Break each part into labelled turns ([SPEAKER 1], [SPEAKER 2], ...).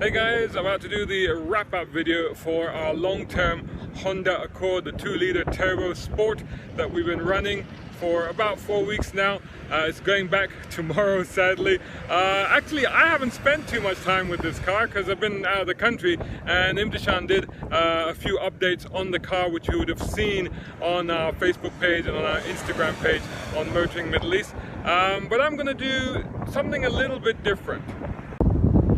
[SPEAKER 1] Hey guys, I'm about to do the wrap-up video for our long-term Honda Accord, the 2-litre turbo sport that we've been running for about 4 weeks now. It's going back tomorrow, sadly. Actually, I haven't spent too much time with this car because I've been out of the country, and Imtishan did a few updates on the car, which you would have seen on our Facebook page and on our Instagram page on Motoring Middle East. But I'm going to do something a little bit different.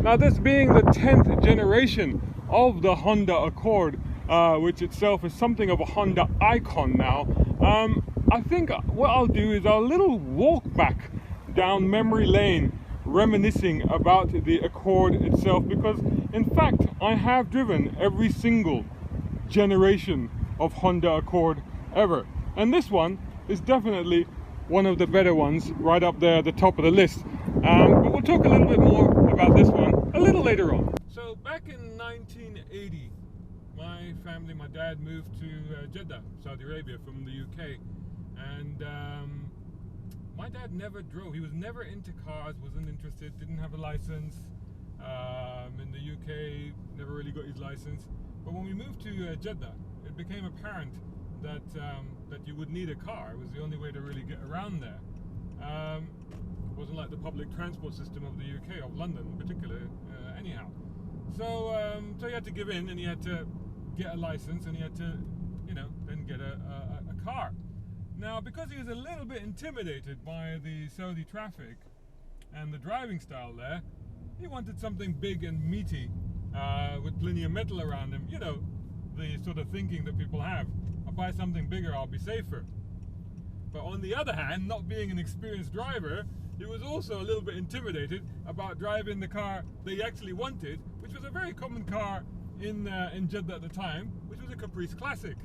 [SPEAKER 1] Now, this being the 10th generation of the Honda Accord, which itself is something of a Honda icon now, I think what I'll do is a little walk back down memory lane, reminiscing about the Accord itself, because in fact I have driven every single generation of Honda Accord ever, and this one is definitely one of the better ones, right up there at the top of the list. But we'll talk a little bit more about this one a little later on. So back in 1980, my family, my dad moved to Jeddah, Saudi Arabia from the UK, and my dad never drove. He was never into cars, wasn't interested, didn't have a license. In the UK, never really got his license. But when we moved to Jeddah, it became apparent that that you would need a car. It was the only way to really get around there. It wasn't like the public transport system of the UK, of London in particular, anyhow. So so he had to give in, and he had to get a license, and he had to, then get a car. Now, because he was a little bit intimidated by the Saudi traffic and the driving style there, he wanted something big and meaty, with plenty of metal around him. You know, the sort of thinking that people have. I'll buy something bigger, I'll be safer. But on the other hand, not being an experienced driver, he was also a little bit intimidated about driving the car that he actually wanted, which was a very common car in Jeddah at the time, which was a Caprice Classic.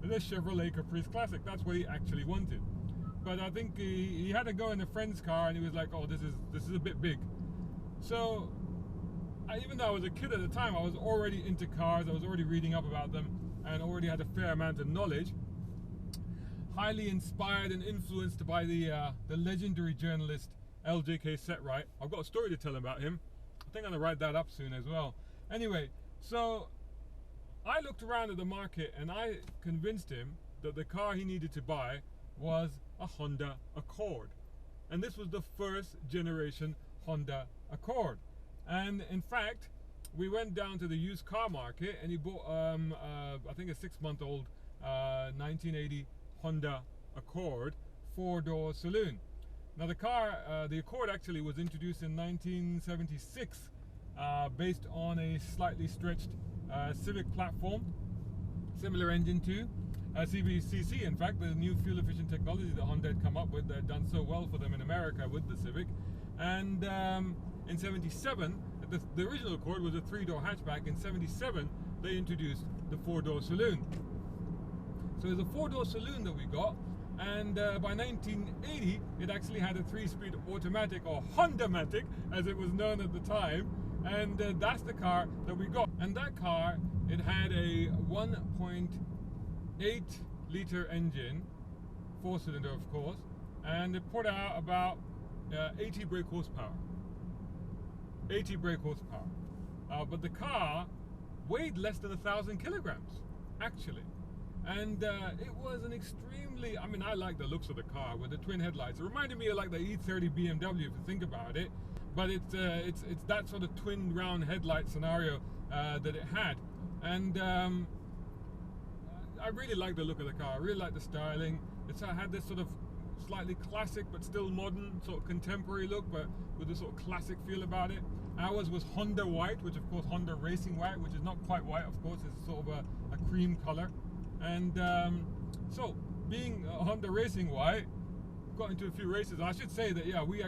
[SPEAKER 1] A Chevrolet Caprice Classic. That's what he actually wanted. But I think he had to go in a friend's car, and he was like, oh, this is a bit big. So even though I was a kid at the time, I was already into cars, I was already reading up about them, and already had a fair amount of knowledge. Highly inspired and influenced by the legendary journalist LJK Setright. I've got a story to tell about him. I think I'm going to write that up soon as well. Anyway, so I looked around at the market, and I convinced him that the car he needed to buy was a Honda Accord. And this was the first generation Honda Accord. And in fact, we went down to the used car market, and he bought I think a 6-month-old 1980 Honda Accord 4-door saloon. Now the car, the Accord actually was introduced in 1976, based on a slightly stretched Civic platform, similar engine to CVCC. In fact, the new fuel efficient technology that Honda had come up with that had done so well for them in America with the Civic. And in 77, the original Accord was a 3-door hatchback. In 77, they introduced the 4-door saloon. So it was a 4-door saloon that we got, and by 1980, it actually had a 3-speed automatic, or Honda-matic, as it was known at the time, and that's the car that we got. And that car, it had a 1.8 litre engine, 4-cylinder of course, and it put out about 80 brake horsepower. 80 brake horsepower. But the car weighed less than 1,000 kilograms, actually. And it was an extremely, I mean, I like the looks of the car with the twin headlights. It reminded me of like the E30 BMW, if you think about it. But it's that sort of twin round headlight scenario that it had. And I really like the look of the car. I really like the styling. It had this sort of slightly classic but still modern, sort of contemporary look, but with a sort of classic feel about it. Ours was Honda white, which of course Honda Racing white, which is not quite white, of course. It's sort of a cream color. And so, being a Honda Racing white, got into a few races. I should say that, yeah, he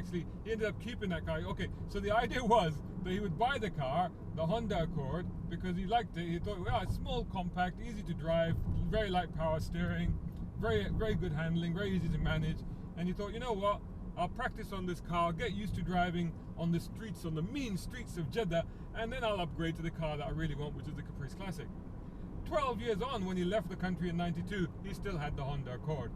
[SPEAKER 1] ended up keeping that car. Okay, so the idea was that he would buy the car, the Honda Accord, because he liked it. He thought, well, it's small, compact, easy to drive, very light power steering, very, very good handling, very easy to manage. And he thought, you know what, I'll practice on this car, get used to driving on the streets, on the mean streets of Jeddah, and then I'll upgrade to the car that I really want, which is the Caprice Classic. 12 years on, when he left the country in 92, he still had the Honda Accord.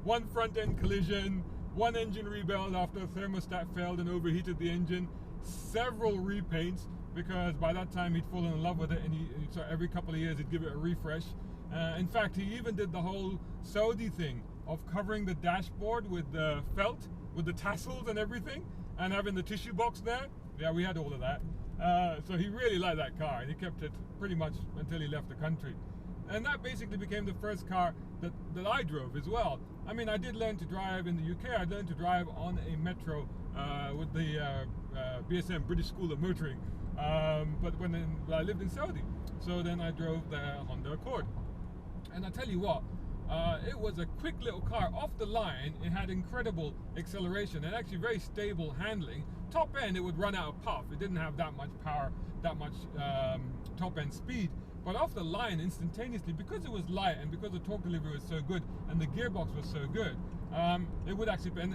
[SPEAKER 1] One front end collision, one engine rebuild after a thermostat failed and overheated the engine, several repaints, because by that time he'd fallen in love with it, and so every couple of years he'd give it a refresh. In fact, he even did the whole Saudi thing of covering the dashboard with the felt, with the tassels and everything, and having the tissue box there. Yeah, we had all of that. So he really liked that car, and he kept it pretty much until he left the country. And that basically became the first car that I drove as well. I mean, I did learn to drive in the UK. I learned to drive on a metro with the BSM, British School of Motoring. But when I lived in Saudi, so then I drove the Honda Accord. And I tell you what, it was a quick little car. Off the line, it had incredible acceleration and actually very stable handling. Top end, it would run out of puff. It didn't have that much power, that much top end speed. But off the line, instantaneously, because it was light and because the torque delivery was so good and the gearbox was so good, it would actually, and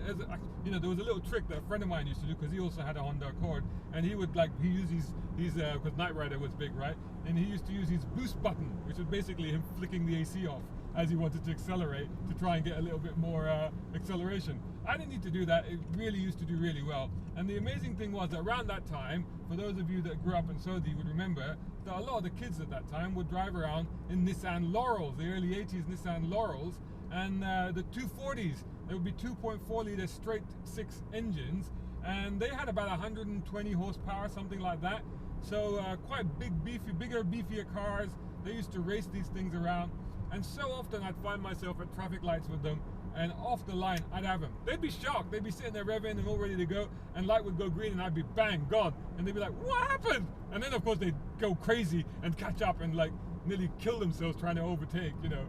[SPEAKER 1] you know, there was a little trick that a friend of mine used to do, because he also had a Honda Accord, and he would he used his because Knight Rider was big, right? And he used to use his boost button, which was basically him flicking the AC off as he wanted to accelerate to try and get a little bit more acceleration. I didn't need to do that. It really used to do really well. And the amazing thing was that around that time, for those of you that grew up in Saudi, you would remember that a lot of the kids at that time would drive around in Nissan Laurels, the early 80s Nissan Laurels, and the 240s. There would be 2.4 litre straight six engines, and they had about 120 horsepower, something like that. So quite big, bigger, beefier cars. They used to race these things around, and so often I'd find myself at traffic lights with them, and off the line I'd have them. They'd be shocked. They'd be sitting there revving and all ready to go, and light would go green and I'd be bang, gone. And they'd be like, what happened? And then of course they'd go crazy and catch up and like nearly kill themselves trying to overtake, you know.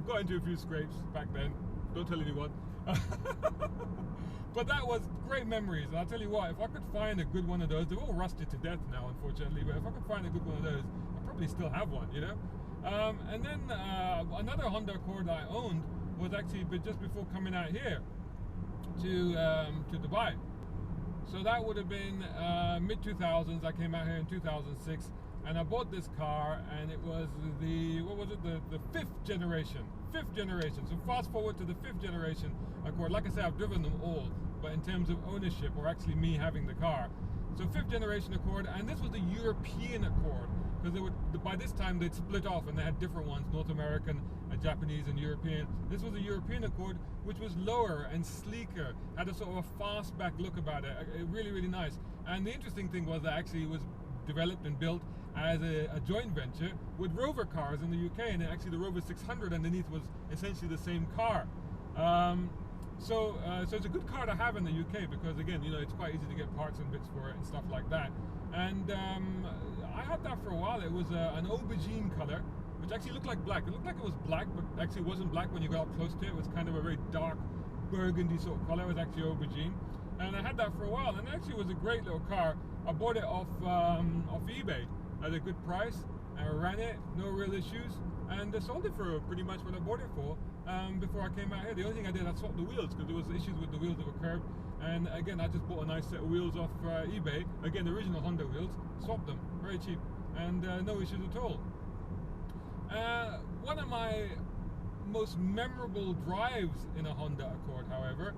[SPEAKER 1] Got into a few scrapes back then. Don't tell anyone. But that was great memories. And I'll tell you what, if I could find a good one of those, they're all rusted to death now, unfortunately, but if I could find a good one of those, I'd probably still have one, you know. And then another Honda Accord that I owned was actually just before coming out here to Dubai. So that would have been mid-2000s. I came out here in 2006, and I bought this car, and it was the fifth generation. So fast forward to the fifth generation Accord. Like I said, I've driven them all, but in terms of ownership, or actually me having the car. So fifth generation Accord, and this was the European Accord, because by this time they'd split off and they had different ones, North American, Japanese and European. This was a European Accord, which was lower and sleeker, had a sort of a fastback look about it, really, really nice. And the interesting thing was that actually it was developed and built as a joint venture with Rover cars in the UK, and actually the Rover 600 underneath was essentially the same car. So it's a good car to have in the UK, because again, you know, it's quite easy to get parts and bits for it and stuff like that. And I had that for a while. It was an aubergine color, which actually looked like black. It looked like it was black, but actually it wasn't black when you got up close to it. It was kind of a very dark burgundy sort of color. It was actually aubergine, and I had that for a while. And actually it was a great little car. I bought it off eBay at a good price. I ran it, no real issues, and I sold it for pretty much what I bought it for before I came out here. The only thing I did, I swapped the wheels, because there was issues with the wheels that were curved. And again, I just bought a nice set of wheels off eBay. Again, the original Honda wheels, swapped them, very cheap, and no issues at all. One of my most memorable drives in a Honda Accord, however,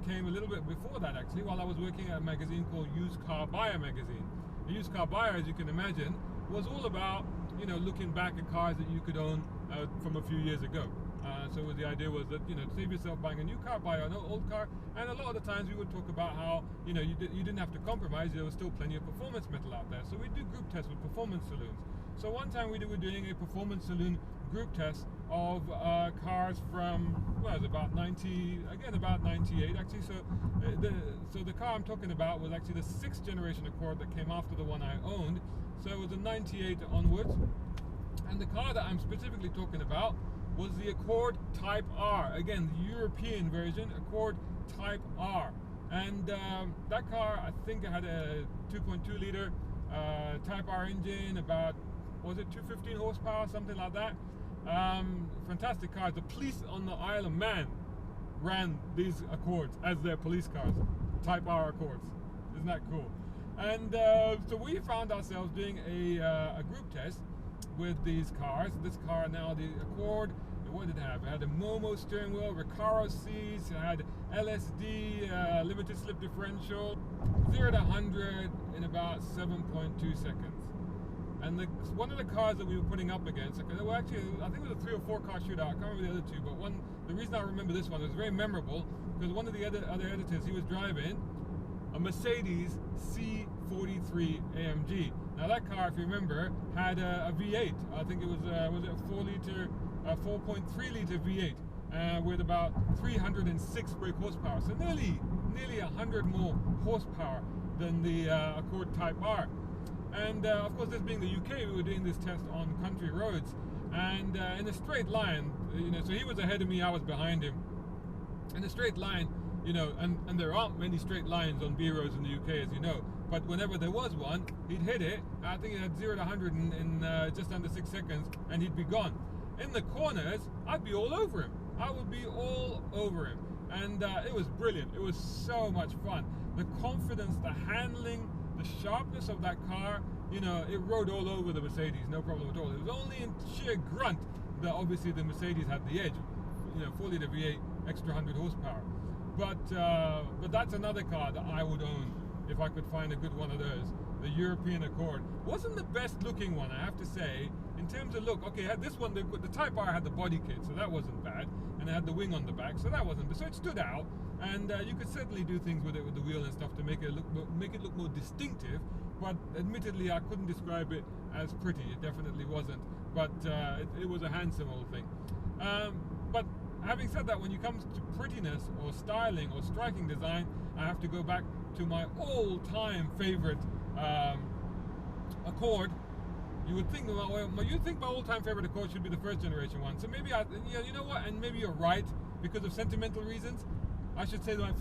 [SPEAKER 1] came a little bit before that, actually, while I was working at a magazine called Used Car Buyer magazine. The Used Car Buyer, as you can imagine, was all about, you know, looking back at cars that you could own from a few years ago. So the idea was that, you know, save yourself buying a new car, buy an old car. And a lot of the times we would talk about how, you know, you didn't have to compromise. There was still plenty of performance metal out there. So we do group tests with performance saloons. So one time we were doing a performance saloon group test of cars from, well, it was about 98 actually. So the car I'm talking about was actually the sixth generation Accord that came after the one I owned. So it was a 98 onwards. And the car that I'm specifically talking about was the Accord Type R. Again, the European version, Accord Type R. And that car, I think it had a 2.2 litre Type R engine, about, was it 215 horsepower, something like that. Fantastic cars. The police on the Isle of Man ran these Accords as their police cars, Type R Accords. Isn't that cool? And so we found ourselves doing a group test with these cars. This car now, the Accord, what did it have? It had a Momo steering wheel, Recaro seats, it had LSD, limited slip differential, 0 to 100 in about 7.2 seconds. And one of the cars that we were putting up against, well, actually, I think it was a 3 or 4 car shootout. I can't remember the other two, but the reason I remember this one, it was very memorable because one of the other editors, he was driving a Mercedes C43 AMG. Now that car, if you remember, had a V8. I think it was it a 4.3 litre V8 with about 306 brake horsepower. So nearly 100 more horsepower than the Accord Type R. And of course, this being the UK, we were doing this test on country roads, and in a straight line, so he was ahead of me, I was behind him. In a straight line, and there aren't many straight lines on B roads in the UK, as you know. But whenever there was one, he'd hit it. I think he had 0 to 100 in just under 6 seconds, and he'd be gone. In the corners, I'd be all over him. I would be all over him, and it was brilliant. It was so much fun. The confidence, the handling, the sharpness of that car, it rode all over the Mercedes, no problem at all. It was only in sheer grunt that obviously the Mercedes had the edge. 4 litre V8, extra 100 horsepower. But that's another car that I would own if I could find a good one of those. The European Accord wasn't the best looking one, I have to say. In terms of look, okay, this one, the Type R had the body kit, so that wasn't bad, and it had the wing on the back, so that wasn't. So it stood out, and you could certainly do things with it, with the wheel and stuff, to make it look more distinctive. But admittedly, I couldn't describe it as pretty. It definitely wasn't. But it was a handsome old thing. But having said that, when it comes to prettiness or styling or striking design, I have to go back to my all-time favorite Accord. You would think, my all-time favorite Accord should be the first generation one. So maybe you know what? And maybe you're right because of sentimental reasons. I should say that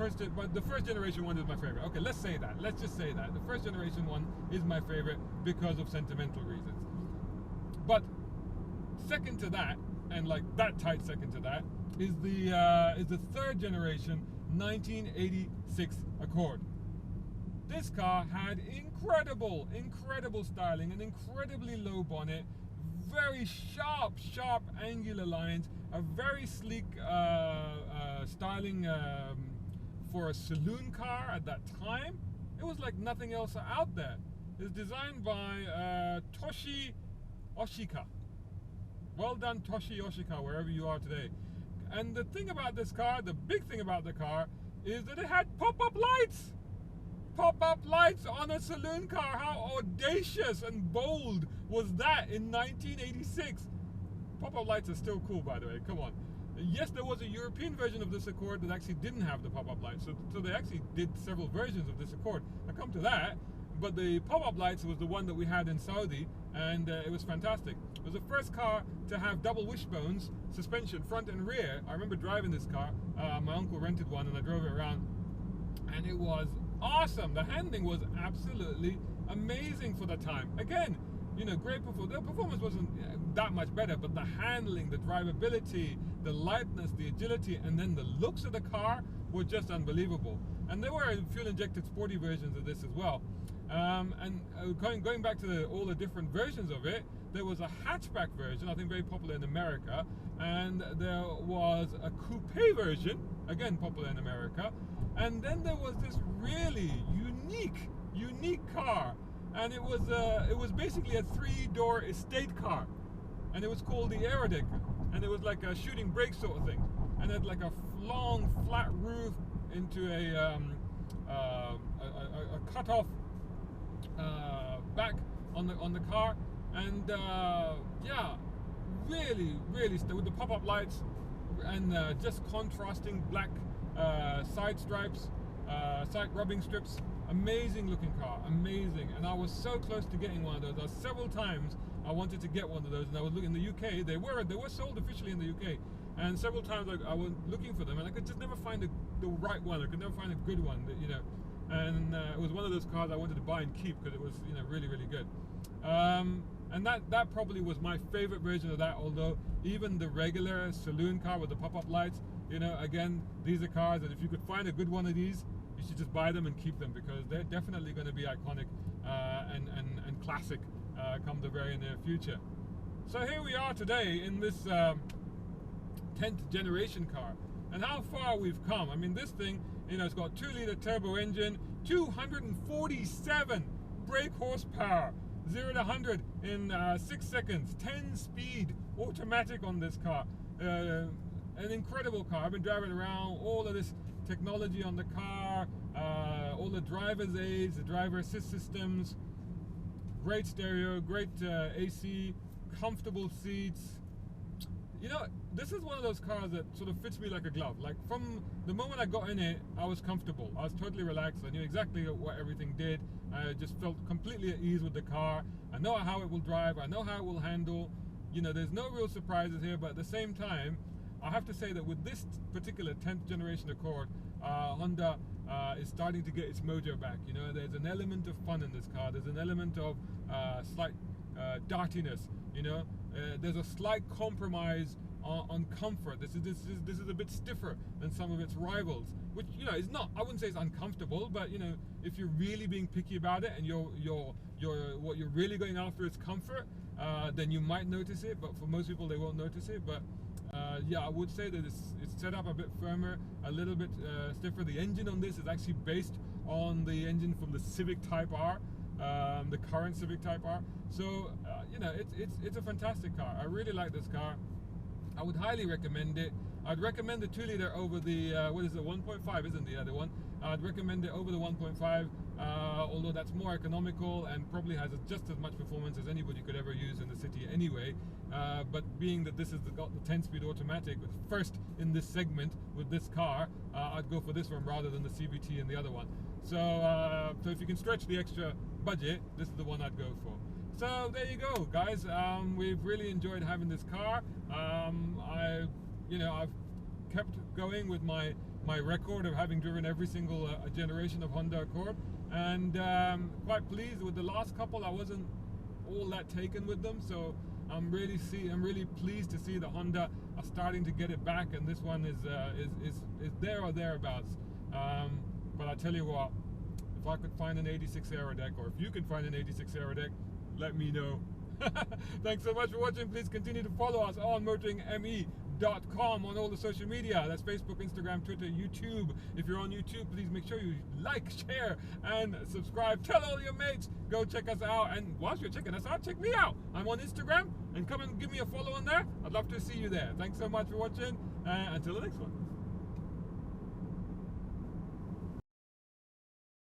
[SPEAKER 1] the first generation one is my favorite. Okay, let's say that. Let's just say that the first generation one is my favorite because of sentimental reasons. But second to that, and like that tight second to that, is the third generation 1986 Accord. This car had incredible styling, an incredibly low bonnet, very sharp angular lines, a very sleek styling for a saloon car at that time. It was like nothing else out there. It's designed by Toshi Oshika. Well done, Toshi Oshika, wherever you are today. And the thing about this car, the big thing about the car, is that it had pop-up lights. Pop-up lights on a saloon car. How audacious and bold was that in 1986? Pop-up lights are still cool, by the way. Come on. Yes, there was a European version of this Accord that actually didn't have the pop-up lights. So they actually did several versions of this Accord. I'll come to that. But the pop-up lights was the one that we had in Saudi, and it was fantastic. It was the first car to have double wishbones suspension, front and rear. I remember driving this car. My uncle rented one, and I drove it around, and it was awesome. The handling was absolutely amazing for the time. Again, great performance. The performance wasn't that much better, but the handling, the drivability, the lightness, the agility, and then the looks of the car were just unbelievable. And there were fuel-injected sporty versions of this as well. Going back to all the different versions of it, there was a hatchback version, I think very popular in America, and there was a coupe version, again popular in America, and then there was this really unique car, and it was basically a 3-door estate car, and it was called the Aerodecker, and it was like a shooting brake sort of thing, and it had like a long flat roof into a cut-off back on the car, and yeah, really with the pop-up lights and just contrasting black side stripes, side rubbing strips. Amazing looking car, amazing. And I was so close to getting one of those. There were several times I wanted to get one of those, and I was looking in the UK. They were sold officially in the UK, and several times I was looking for them, and I could just never find the right one. I could never find a good one, and it was one of those cars I wanted to buy and keep because it was really good. And that probably was my favorite version of that, although even the regular saloon car with the pop-up lights, again, these are cars that if you could find a good one of these, you should just buy them and keep them, because they're definitely going to be iconic and classic come the very near future. So here we are today in this 10th generation car. and how far we've come. I mean, this thing, you know, it's got 2-litre turbo engine, 247 brake horsepower, 0 to 100 in 6 seconds, 10-speed automatic on this car. An incredible car. I've been driving around, all of this technology on the car, all the driver's aids, the driver assist systems, great stereo, great AC, comfortable seats. You know, this is one of those cars that sort of fits me like a glove. Like, from the moment I got in it, I was comfortable. I was totally relaxed. I knew exactly what everything did. I just felt completely at ease with the car. I know how it will drive. I know how it will handle. You know, there's no real surprises here, but at the same time, I have to say that with this particular 10th generation Accord, Honda is starting to get its mojo back. You know, there's an element of fun in this car. There's an element of slight dartiness. You know, there's a slight compromise on comfort. This is a bit stiffer than some of its rivals, which, you know, is not, I wouldn't say it's uncomfortable, but, you know, if you're really being picky about it and what you're really going after is comfort, then you might notice it. But for most people, they won't notice it. But yeah, I would say that it's set up a bit firmer, a little bit stiffer. The engine on this is actually based on the engine from the Civic Type R, the current Civic Type R. So you know, it's a fantastic car. I really like this car. I would highly recommend it. I'd recommend the 2-litre over the what is it, 1.5 isn't the other one. I'd recommend it over the 1.5, although that's more economical and probably has just as much performance as anybody could ever use in the city anyway. But being that this has got the 10-speed automatic first in this segment with this car, I'd go for this one rather than the CVT and the other one. So so if you can stretch the extra budget, this is the one I'd go for. So there you go, guys. We've really enjoyed having this car. I've kept going with my record of having driven every single generation of Honda Accord, and quite pleased with the last couple. I wasn't all that taken with them, so I'm really pleased to see that Honda are starting to get it back, and this one is there or thereabouts. But I tell you what, if I could find an 86 Aerodeck, or if you can find an 86 Aerodeck, let me know. Thanks so much for watching. Please continue to follow us on motoringme.com on all the social media. That's Facebook, Instagram, Twitter, YouTube. If you're on YouTube, please make sure you like, share, and subscribe. Tell all your mates. Go check us out. And whilst you're checking us out, check me out. I'm on Instagram, and come and give me a follow on there. I'd love to see you there. Thanks so much for watching. Until the next one.